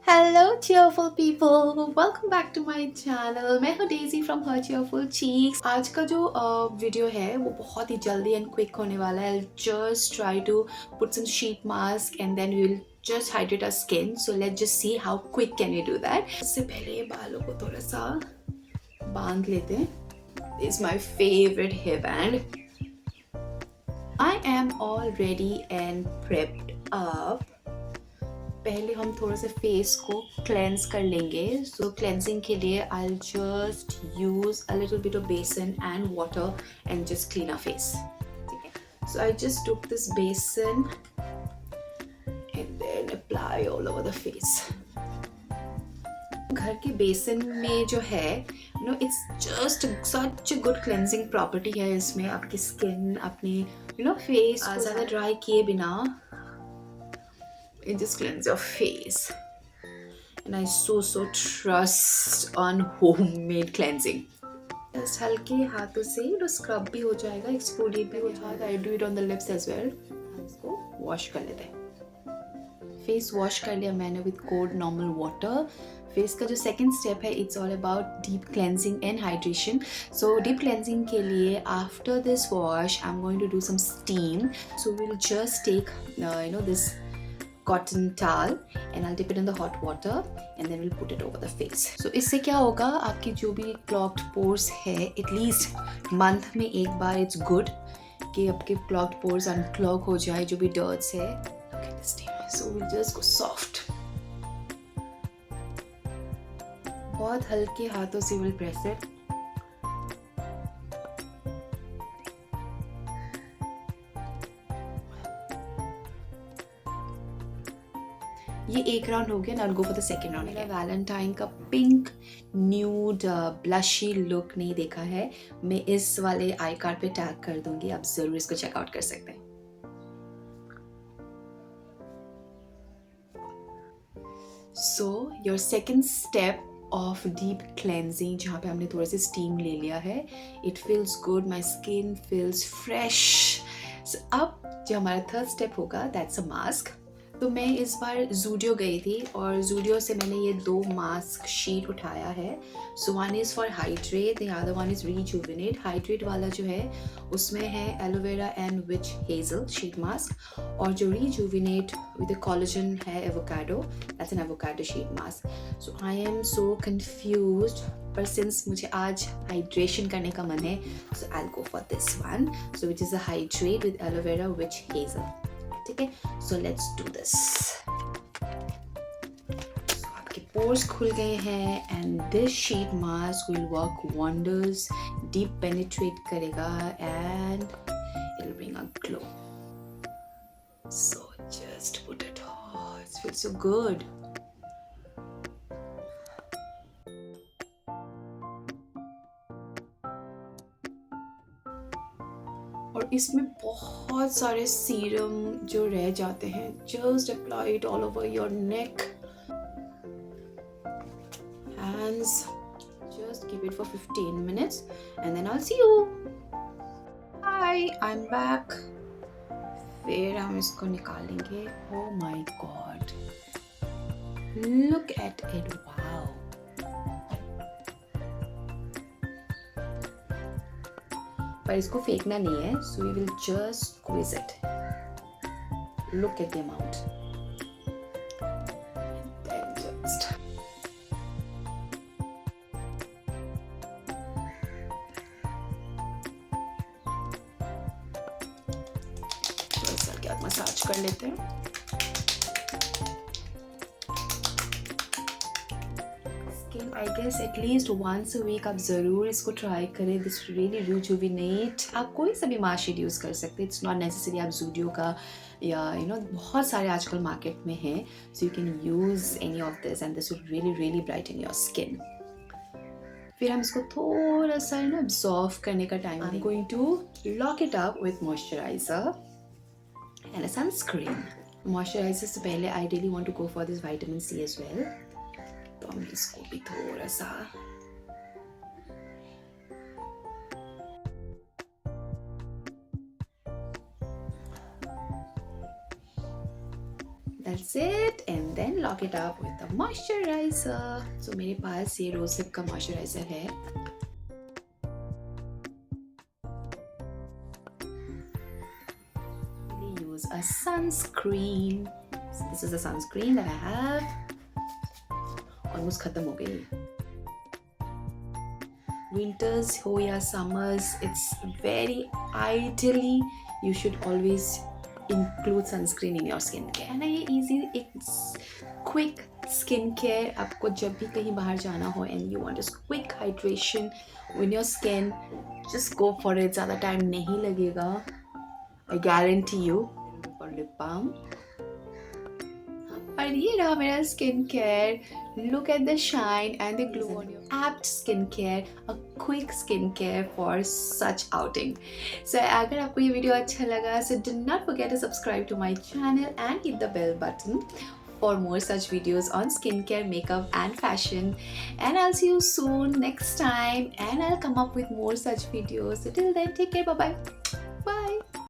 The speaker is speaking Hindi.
Hello cheerful people, welcome back to my channel. मैं हूँ Daisy from her cheerful cheeks. आज का जो वीडियो है वो बहुत ही जल्दी एंड क्विक होने वाला है. I'll just try to put some sheet mask and then we'll just hydrate our skin. So let's just see how quick can we do that. उससे पहले बालों को थोड़ा सा बांध लेते हैं. This is my favorite hairband. I am all ready and prepped up. पहले हम थोड़ा सा फेस को क्लेंस कर लेंगे. सो क्लेंजिंग के लिए I just use a little bit of besan and water and just clean a face. ठीक है. So I just took this besan and then apply all over the face. घर के बेसन में जो है it's just such good cleansing property है. इसमें आपकी स्किन अपनी फेस ज़्यादा ड्राई किए बिना it just cleanse your face, and I so trust on homemade cleansing. Just हल्के हाथों से स्क्रब भी हो जाएगा, एक्सफोलिएट भी हो जाएगा. I do it on the lips as well. इसको वॉश कर लेते हैं. फेस वॉश कर लिया मैंने with cold normal water. Face का जो सेकेंड स्टेप है it's all about deep cleansing and hydration. So deep cleansing के लिए after this wash I am going to do some steam. So will just take this cotton towel and I'll dip it in the hot water and then we'll put it over the face. So इससे क्या होगा, आपकी जो भी clogged pores है एटलीस्ट मंथ में एक बार इट्स गुड कि आपके clogged pores unclog हो जाए, जो भी डर्ट्स है. Look at this steam. So we'll just go soft. बहुत हल्के हाथों से we'll press it. ये एक राउंड हो गया ना. Go for the second round. मेरा वैलेंटाइन का पिंक न्यूड ब्लशी लुक नहीं देखा है, मैं इस वाले आई कार्ड पे टैग कर दूंगी, आप जरूर इसको चेकआउट कर सकते हैं. So your second step of deep cleansing, जहाँ पे हमने थोड़ा सा स्टीम ले लिया है, it feels good, my skin feels fresh. अब जो हमारा थर्ड स्टेप होगा दैट्स अ मास्क. तो मैं इस बार जूडियो गई थी और जूडियो से मैंने ये 2 मास्क शीट उठाया है. So one is for hydrate, the other one is rejuvenate. Hydrate वाला जो है उसमें है aloe vera and witch hazel sheet mask, और जो रिजुविनेट विद कोलेजन है avocado, that's an avocado sheet mask. So I am so confused, पर सिंस मुझे आज हाइड्रेशन करने का मन है, so I will go for this one. So which is a hydrate with aloe vera witch hazel. ठीक है. सो लेट्स डू दिस. आपके पोर्स खुल गए हैं and this sheet mask will work wonders. Deep penetrate करेगा and it will bring a glow. So just put it. It feels so good. और इसमें बहुत सारे सीरम जो रह जाते हैं, just apply it all over your neck, hands. Just keep it for 15 minutes and then I will see you. Hi, I am back. फिर हम इसको निकालेंगे. ओह my God, look at it. Wow. पर इसको फेंकना नहीं है, so we will just squeeze it. Look at the amount. Then just थोड़ा क्या मसाज कर लेते हैं. I guess at least once a week आप ज़रूर इसको ट्राई करें. This really rejuvenate. आप कोई सा भी मास्क शीट यूज़ कर सकते हैं. इट्स नॉट नेसेसरी आप जूडियो का या बहुत सारे आजकल मार्केट में हैं. So you can use any of this and this will really really brighten your skin. फिर हम इसको थोड़ा सा अब्जॉर्व करने का time. I am going to lock it up with moisturiser and a sunscreen. Moisturiser से पहले I really want to go for this vitamin C as well. तो हम इसको भी थोड़ा सा That's it, and then lock it up with the moisturizer. So मेरे पास ये रोज़हिप का moisturizer है. We use a sunscreen. So this is the sunscreen that I have. Almost खत्म हो गई. Winters हो या summers, it's very ideally you should always include sunscreen in your skincare. है ना ये easy, it's quick skincare. आपको जब भी कहीं बाहर जाना हो and you want a quick hydration in your skin, just go for it. ज़्यादा time नहीं लगेगा. I guarantee you. For lip balm. और ये रहा मेरा skin care. Look at the shine and the glow on your apt skincare, a quick skincare for such outing. So अगर आपको ये वीडियो अच्छा लगा, so do not forget to subscribe to my channel and hit the bell button for more such videos on skincare, makeup and fashion. And I'll see you soon next time, and I'll come up with more such videos. So till then, take care. Bye bye. Bye.